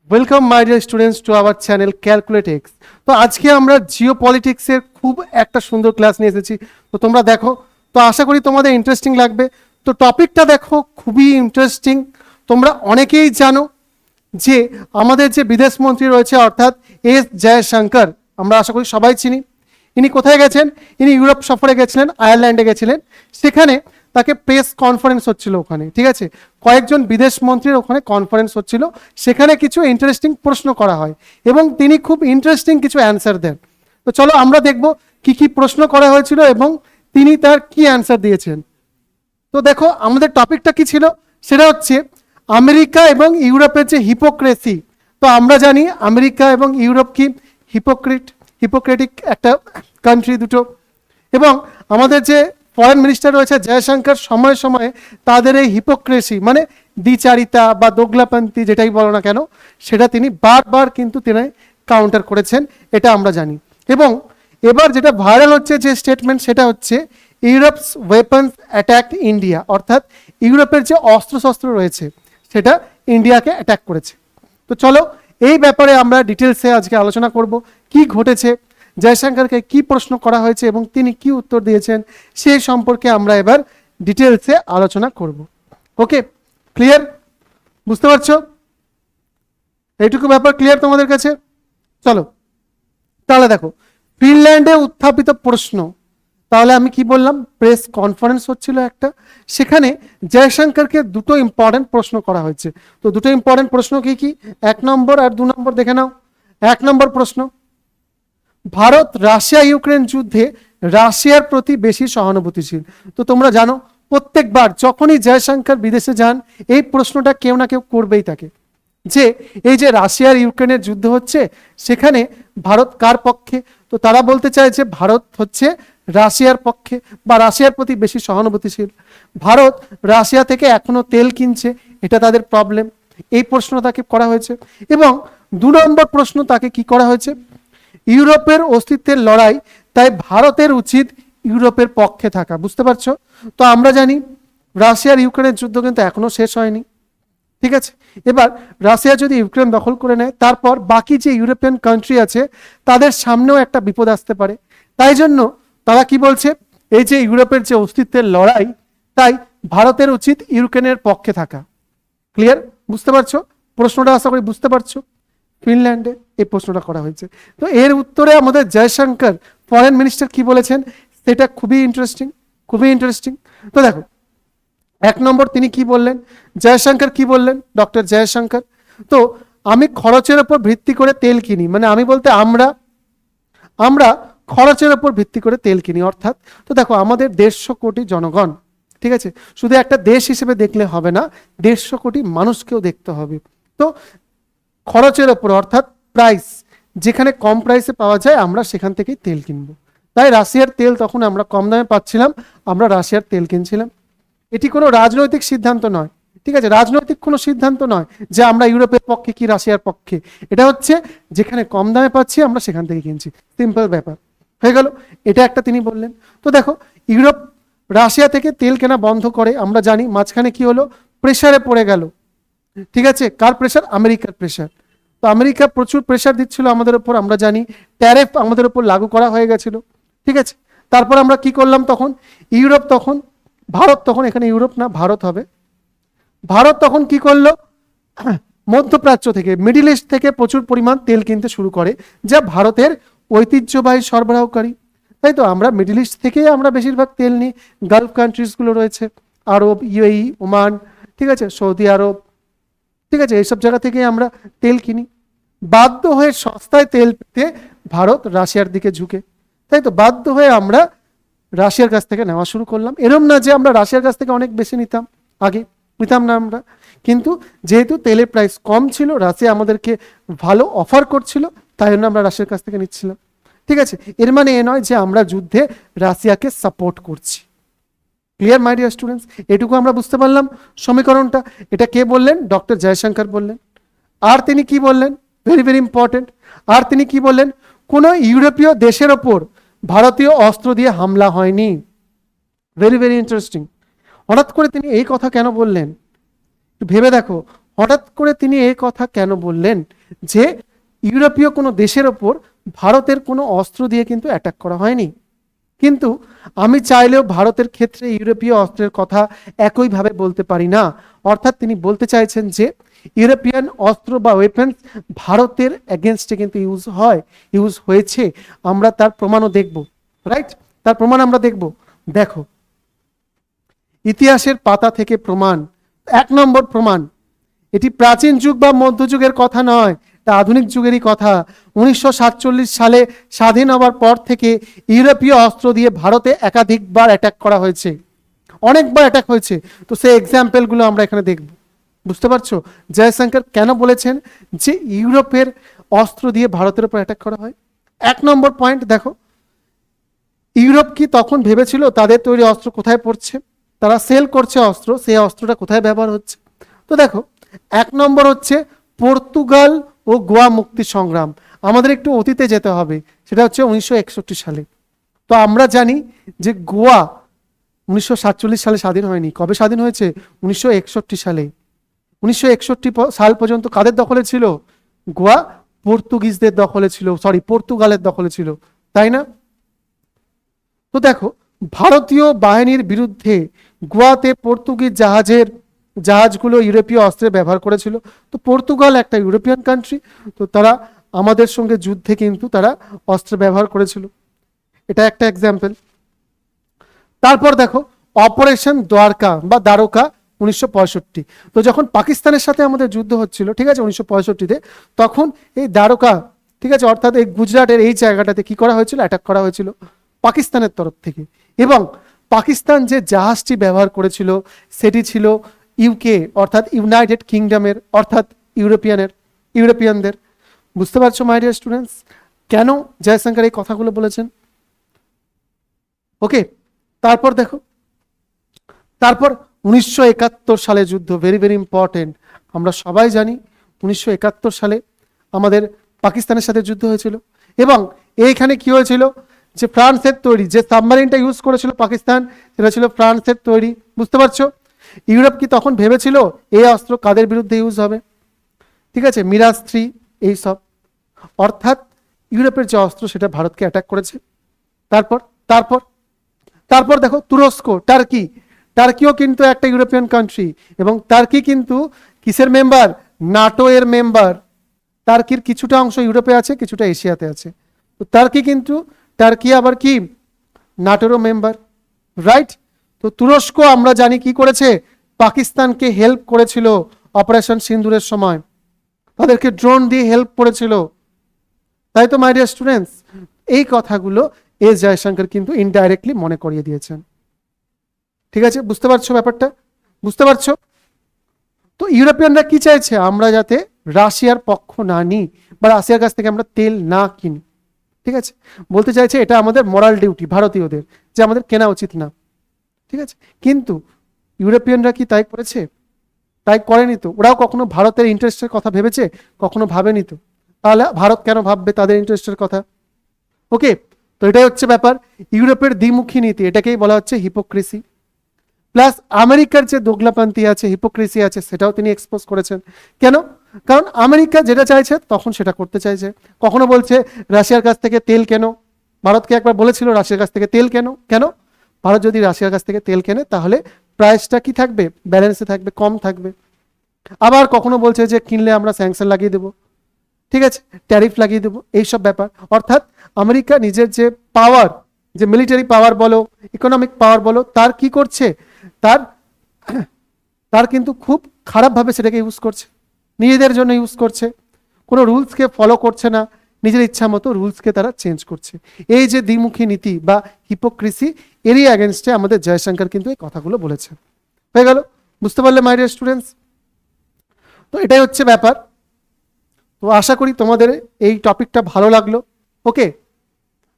Welcome my dear students to our channel calculate x. তো আজকে আমরা জিও পলিটিক্সের খুব একটা সুন্দর ক্লাস নিয়ে এসেছি। তো তোমরা দেখো, তো আশা করি তোমাদের ইন্টারেস্টিং লাগবে। তো টপিকটা দেখো, খুবই ইন্টারেস্টিং। তোমরা অনেকেই জানো যে আমাদের যে বিদেশ মন্ত্রী রয়েছে অর্থাৎ এস জয়শঙ্কর, আমরা আশা করি সবাই চিনি। ইনি কোথায় গেছেন? ইনি ইউরোপ সফরে গেছিলেন, আয়ারল্যান্ডে গেছিলেন। সেখানে তাকে প্রেস কনফারেন্স হচ্ছিল ওখানে, ঠিক আছে, কয়েকজন বিদেশ মন্ত্রীর ওখানে কনফারেন্স হচ্ছিল। সেখানে কিছু ইন্টারেস্টিং প্রশ্ন করা হয় এবং তিনি খুব ইন্টারেস্টিং কিছু অ্যান্সার দেন। তো চলো আমরা দেখব কি কি প্রশ্ন করা হয়েছিল এবং তিনি তার কি অ্যান্সার দিয়েছেন। তো দেখো আমাদের টপিকটা কি ছিল, সেটা হচ্ছে আমেরিকা এবং ইউরোপের যে হিপোক্রেসি। তো আমরা জানি আমেরিকা এবং ইউরোপ কি হিপোক্রেটিক একটা কান্ট্রি দুটো। এবং আমাদের যে ফরেন মিনিস্টার রয়েছে জয়শঙ্কর, সময়ে সময়ে তাদের এই হিপোক্রেসি মানে দ্বিচারিতা বা দোগলাপন্থী যেটাই বলো না কেন, সেটা তিনি বারবার কিন্তু তিনি কাউন্টার করেছেন, এটা আমরা জানি। এবং এবার যেটা ভাইরাল হচ্ছে যে স্টেটমেন্ট, সেটা হচ্ছে ইউরোপস ওয়েপন্স অ্যাট্যাক ইন্ডিয়া, অর্থাৎ ইউরোপের যে অস্ত্রশস্ত্র রয়েছে সেটা ইন্ডিয়াকে অ্যাট্যাক করেছে। তো চলো এই ব্যাপারে আমরা ডিটেলসে আজকে আলোচনা করব, কি ঘটেছে, জয়শঙ্করকে কি প্রশ্ন করা হয়েছে এবং তিনি কি উত্তর দিয়েছেন, সেই সম্পর্কে আমরা এবার ডিটেলসে আলোচনা করব। ওকে, ক্লিয়ার? বুঝতে পারছো? এইটুকু ব্যাপার ক্লিয়ার তোমাদের কাছে? চলো তাহলে দেখো, ফিনল্যান্ডে উত্থাপিত প্রশ্ন। তাহলে আমি কি বললাম, প্রেস কনফারেন্স হচ্ছিল একটা, সেখানে জয়শঙ্করকে দুটো ইম্পর্টেন্ট প্রশ্ন করা হয়েছে। তো দুটো ইম্পর্টেন্ট প্রশ্ন কি কি, 1 নম্বর আর 2 নম্বর দেখে নাও। 1 নম্বর প্রশ্ন, ভারত রাশিয়া ইউক্রেন যুদ্ধে রাশিয়ার প্রতি বেশি সহানুভূতিশীল। তো তোমরা জানো প্রত্যেকবার যখনই জয়শঙ্কর বিদেশে যান এই প্রশ্নটা কেউ না কেউ করবেই তাকে, যে এই যে রাশিয়ার ইউক্রেনের যুদ্ধ হচ্ছে সেখানে ভারত কার পক্ষে। তো তারা বলতে চায় যে ভারত হচ্ছে রাশিয়ার পক্ষে বা রাশিয়ার প্রতি বেশি সহানুভূতিশীল। ভারত রাশিয়া থেকে এখনো তেল কিনছে, এটা তাদের প্রবলেম। এই প্রশ্ন তাকে করা হয়েছে। এবং 2 নম্বর প্রশ্ন তাকে কি করা হয়েছে, ইউরোপের অস্তিত্বের লড়াই, তাই ভারতের উচিত ইউরোপের পক্ষে থাকা। বুঝতে পারছো? তো আমরা জানি রাশিয়ার ইউক্রেনের যুদ্ধ কিন্তু এখনো শেষ হয়নি, ঠিক আছে। এবার রাশিয়া যদি ইউক্রেন দখল করে নেয়, তারপর বাকি যে ইউরোপিয়ান কান্ট্রি আছে তাদের সামনেও একটা বিপদ আসতে পারে। তাই জন্য তারা কি বলছে, এই যে ইউরোপের যে অস্তিত্বের লড়াই, তাই ভারতের উচিত ইউক্রেনের পক্ষে থাকা। ক্লিয়ার? বুঝতে পারছো প্রশ্নটা? আশা করি বুঝতে পারছো। ফিনল্যান্ডে এই প্রশ্নটা করা হয়েছে। তো এর উত্তরে আমাদের জয়শঙ্কর ফরেন মিনিস্টার কি বলেছেন সেটা খুবই ইন্টারেস্টিং, খুবই ইন্টারেস্টিং। তো দেখো 1 নম্বর তিনি কি বললেন, জয়শঙ্কর কি বললেন, ডক্টর জয়শঙ্কর, তো আমি খরচের উপর ভিত্তি করে তেল কিনি, মানে আমি বলতে আমরা খরচের উপর ভিত্তি করে তেল কিনি। অর্থাৎ তো দেখো আমাদের 150 কোটি জনগণ, ঠিক আছে, শুধু একটা দেশ হিসেবে দেখলে হবে না, 150 কোটি মানুষকেও দেখতে হবে। তো খরচের ওপর অর্থাৎ প্রাইস, যেখানে কম প্রাইসে পাওয়া যায় আমরা সেখান থেকেই তেল কিনবো। তাই রাশিয়ার তেল তখন আমরা কম দামে পাচ্ছিলাম, আমরা রাশিয়ার তেল কিনছিলাম। এটি কোনো রাজনৈতিক সিদ্ধান্ত নয়, ঠিক আছে, রাজনৈতিক কোনো সিদ্ধান্ত নয় যে আমরা ইউরোপের পক্ষে কি রাশিয়ার পক্ষে। এটা হচ্ছে যেখানে কম দামে পাচ্ছি আমরা সেখান থেকে কিনছি, সিম্পল ব্যাপার হয়ে গেল। এটা একটা তিনি বললেন। তো দেখো ইউরোপ রাশিয়া থেকে তেল কেনা বন্ধ করে, আমরা জানি মাঝখানে কি হলো, প্রেসারে পড়ে গেল, ঠিক আছে। কার প্রেসার? আমেরিকার প্রেসার। তো আমেরিকা প্রচুর প্রেসার দিচ্ছিল আমাদের উপর, আমরা জানি ট্যারিফ আমাদের উপর লাগু করা হয়ে গেছিল, ঠিক আছে। তারপর আমরা কি করলাম, তখন ইউরোপ তখন ভারত তখন এখানে ইউরোপ না ভারত হবে, ভারত তখন কি করলো, মধ্যপ্রাচ্য থেকে মিডিল ইস্ট থেকে প্রচুর পরিমাণ তেল কিনতে শুরু করে, যা ভারতের ঐতিহ্যবাহী সরবরাহকারী। তাই তো আমরা মিডিল ইস্ট থেকেই আমরা বেশিরভাগ তেল নিই, গালফ কান্ট্রিজগুলো রয়েছে, আরব, ইউএই, ওমান, ঠিক আছে, সৌদি আরব, ঠিক আছে, এইসব জায়গা থেকে আমরা তেল কিনি। বাধ্য হয়ে সস্তায় তেল পেতে ভারত রাশিয়ার দিকে ঝুঁকে, তাই তো বাধ্য হয়ে আমরা রাশিয়ার কাছ থেকে নেওয়া শুরু করলাম। এরম না যে আমরা রাশিয়ার কাছ থেকে অনেক বেশি নিতাম, আগে নিতাম না আমরা, কিন্তু যেহেতু তেলের প্রাইস কম ছিল, রাশিয়া আমাদেরকে ভালো অফার করছিল, তাই জন্য আমরা রাশিয়ার কাছ থেকে নিচ্ছিলাম, ঠিক আছে। এর মানে এ নয় যে আমরা যুদ্ধে রাশিয়াকে সাপোর্ট করছি। Clear my dear students? এটুকু আমরা বুঝতে পারলাম সমীকরণটা। এটা কে বললেন? ডক্টর জয়শঙ্কর বললেন। আর তিনি কি বললেন, ভেরি ভেরি ইম্পর্টেন্ট, আর তিনি কি বললেন, কোনো ইউরোপীয় দেশের ওপর ভারতীয় অস্ত্র দিয়ে হামলা হয়নি। Very very interesting. হঠাৎ করে তিনি এই কথা কেন বললেন, একটু ভেবে দেখো, হঠাৎ করে তিনি এই কথা কেন বললেন, যে ইউরোপীয় কোনো দেশের ওপর ভারতের কোনো অস্ত্র দিয়ে কিন্তু অ্যাটাক করা হয়নি। কিন্তু আমি চাইলেও ভারতের ক্ষেত্রে ইউরোপীয় অস্ত্রের কথা একইভাবে বলতে পারি না। অর্থাৎ তিনি বলতে চাইছেন যে ইউরোপিয়ান অস্ত্র বা ওয়েপন্স ভারতের এগেনস্টে কিন্তু ইউজ হয়েছে, আমরা তার প্রমাণও দেখব, রাইট? তার প্রমাণ আমরা দেখব। দেখো, ইতিহাসের পাতা থেকে প্রমাণ, 1 নম্বর প্রমাণ, এটি প্রাচীন যুগ বা মধ্যযুগের কথা নয়, এটা আধুনিক যুগেরই কথা। 1947 সালে স্বাধীন হওয়ার পর থেকে ইউরোপীয় অস্ত্র দিয়ে ভারতে একাধিকবার অ্যাটাক করা হয়েছে, অনেকবার অ্যাটাক হয়েছে। তো সেই এক্সাম্পলগুলো আমরা এখানে দেখব। বুঝতে পারছো জয়শঙ্কর কেন বলেছেন যে ইউরোপের অস্ত্র দিয়ে ভারতের উপর অ্যাটাক করা হয়? 1 নম্বর পয়েন্ট দেখো, ইউরোপ কি তখন ভেবেছিল তাদের তৈরি অস্ত্র কোথায় পড়ছে, তারা সেল করছে অস্ত্র, সেই অস্ত্রটা কোথায় ব্যবহার হচ্ছে? তো দেখো, 1 নম্বর হচ্ছে পর্তুগাল ও গোয়া মুক্তি সংগ্রাম। আমাদের একটু অতীতে যেতে হবে, সেটা হচ্ছে 1961 সালে। তো আমরা জানি যে গোয়া 1947 সালে স্বাধীন হয়নি। কবে স্বাধীন হয়েছে? 1961 সালে। 1961 সাল পর্যন্ত কাদের দখলে ছিল? গোয়া পর্তুগিজদের দখলে ছিল, পর্তুগালের দখলে ছিল, তাই না? তো দেখো, ভারতীয় বাহিনীর বিরুদ্ধে গোয়াতে পর্তুগিজ জাহাজগুলো ইউরোপীয় অস্ত্রে ব্যবহার করেছিল। তো পর্তুগাল একটা ইউরোপিয়ান কান্ট্রি, তো তারা আমাদের সঙ্গে যুদ্ধে কিন্তু তারা অস্ত্র ব্যবহার করেছিল। এটা একটা এক্সাম্পল। তারপর দেখো, অপারেশন দ্বারকা 1965। তো যখন পাকিস্তানের সাথে আমাদের যুদ্ধ হচ্ছিল, ঠিক আছে, 1965-তে, তখন এই দ্বারকা, ঠিক আছে, অর্থাৎ এই গুজরাটের এই জায়গাটাতে কি করা হয়েছিল? অ্যাটাক করা হয়েছিল পাকিস্তানের তরফ থেকে। এবং পাকিস্তান যে জাহাজটি ব্যবহার করেছিল সেটি ছিল ইউকে, অর্থাৎ ইউনাইটেড কিংডমের, অর্থাৎ ইউরোপিয়ানদের। বুঝতে পারছো মাই ডিয়ার স্টুডেন্টস কেন জয়শঙ্কর এই কথাগুলো বলেছেন? ওকে, তারপর দেখো, তারপর 1971 সালে যুদ্ধ, ভেরি ভেরি ইম্পর্টেন্ট। আমরা সবাই জানি 1971 সালে আমাদের পাকিস্তানের সাথে যুদ্ধ হয়েছিল। এবং এইখানে কি হয়েছিল? যে ফ্রান্সের তৈরি যে সাবমারিনটা ইউজ করেছিল পাকিস্তান, সেটা ছিল ফ্রান্সের তৈরি। বুঝতে পারছো? ইউরোপ কি তখন ভেবেছিল এই অস্ত্র কাদের বিরুদ্ধে ইউজ হবে? ঠিক আছে, মিরাজ 3 এইসব। অর্থাৎ ইউরোপের যে অস্ত্র সেটা ভারতকে অ্যাটাক করেছে। তারপর তারপর তারপর দেখো, তুরস্ক, টার্কিও কিন্তু একটা ইউরোপিয়ান কান্ট্রি, এবং টার্কি কিন্তু কিসের মেম্বার? নাটো এর মেম্বার। টার্কির কিছুটা অংশ ইউরোপে আছে, কিছুটা এশিয়াতে আছে। তো টার্কি আবার কি নাটোরও মেম্বার, রাইট? তো তুরস্ক আমরা জানি কি করেছে, পাকিস্তানকে হেল্প করেছিল অপারেশন সিন্দুরের সময়, তাদেরকে ড্রোন দিয়ে হেল্প করেছিল, তাই তো মাই ডিয়ার স্টুডেন্টস? এই কথাগুলো এস জয়শঙ্কর কিন্তু ইনডাইরেক্টলি মনে করিয়ে দিয়েছেন। ঠিক আছে, বুঝতে পারছো ব্যাপারটা? বুঝতে পারছো? তো ইউরোপিয়ানরা কি চাইছে? আমরা যাতে রাশিয়ার পক্ষ না নিই বা রাশিয়ার কাছ থেকে আমরা তেল না কিনি। ঠিক আছে, বলতে চাইছে এটা আমাদের মোরাল ডিউটি ভারতীয়দের, যে আমাদের কেনা উচিত না। ঠিক আছে, কিন্তু ইউরোপিয়ানরা কি তাই করেছে? তাই করেনি তো। ওরাও কখনো ভারতের ইন্টারেস্টের কথা ভেবেছে? কখনো ভাবেনি তো। তাহলে ভারত কেন ভাববে তাদের ইন্টারেস্টের কথা? ওকে, তো এটাই হচ্ছে ব্যাপার। ইউরোপের দ্বিমুখী নীতি, এটাকেই বলা হচ্ছে হিপোক্রেসি। প্লাস আমেরিকার যে দোগলাপন্থী আছে, হিপোক্রেসি আছে, সেটাও তিনি এক্সপোজ করেছেন। কেন? কারণ আমেরিকা যেটা চাইছে তখন সেটা করতে চাইছে। কখনো বলছে রাশিয়ার কাছ থেকে তেল কেন, ভারতকে একবার বলেছিল রাশিয়ার কাছ থেকে তেল কেন? ভারত যদি রাশিয়ার কাছ থেকে তেল কেনে তাহলে প্রাইসটা কি থাকবে? ব্যালেন্সে থাকবে, কম থাকবে। আবার কখনো বলছে যে কিনলে আমরা স্যাংশন লাগিয়ে দেবো, ঠিক আছে, ট্যারিফ লাগিয়ে দেবো, এইসব ব্যাপার। অর্থাৎ আমেরিকা নিজের যে পাওয়ার, যে মিলিটারি পাওয়ার বলো, ইকোনমিক পাওয়ার বলো, তার কি করছে? তার কিন্তু খুব খারাপভাবে সেটাকে ইউজ করছে, নিজেদের জন্য ইউজ করছে, কোনো রুলসকে ফলো করছে না, নিজের ইচ্ছা মতো রুলসকে তারা চেঞ্জ করছে। এই যে দ্বিমুখী নীতি বা হিপোক্রেসি, এরই অ্যাগেনস্টে আমাদের জয়শঙ্কর কিন্তু এই কথাগুলো বলেছে। হয়ে গেল? বুঝতে পারলে মাই ডিয়ার স্টুডেন্টস? তো এটাই হচ্ছে ব্যাপার। তো আশা করি তোমাদের এই টপিকটা ভালো লাগলো। ওকে,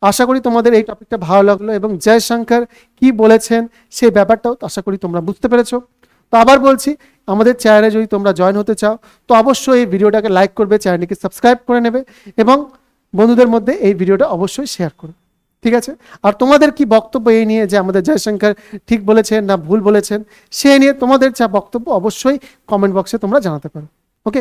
আশা করি তোমাদের এই টপিকটা ভালো লাগলো এবং জয়শঙ্কর কি বলেছেন সেই ব্যাপারটাও আশা করি তোমরা বুঝতে পেরেছো। তো আবার বলছি, আমাদের চ্যানেলে যদি তোমরা জয়েন হতে চাও তো অবশ্যই এই ভিডিওটাকে লাইক করবে, চ্যানেলটিকে সাবস্ক্রাইব করে নেবে এবং বন্ধুদের মধ্যে এই ভিডিওটা অবশ্যই শেয়ার করবে। ঠিক আছে? আর তোমাদের কি বক্তব্য এই নিয়ে, যে আমাদের জয়শঙ্কর ঠিক বলেছেন না ভুল বলেছেন, সে নিয়ে তোমাদের যা বক্তব্য অবশ্যই কমেন্ট বক্সে তোমরা জানাতে পারো। ওকে।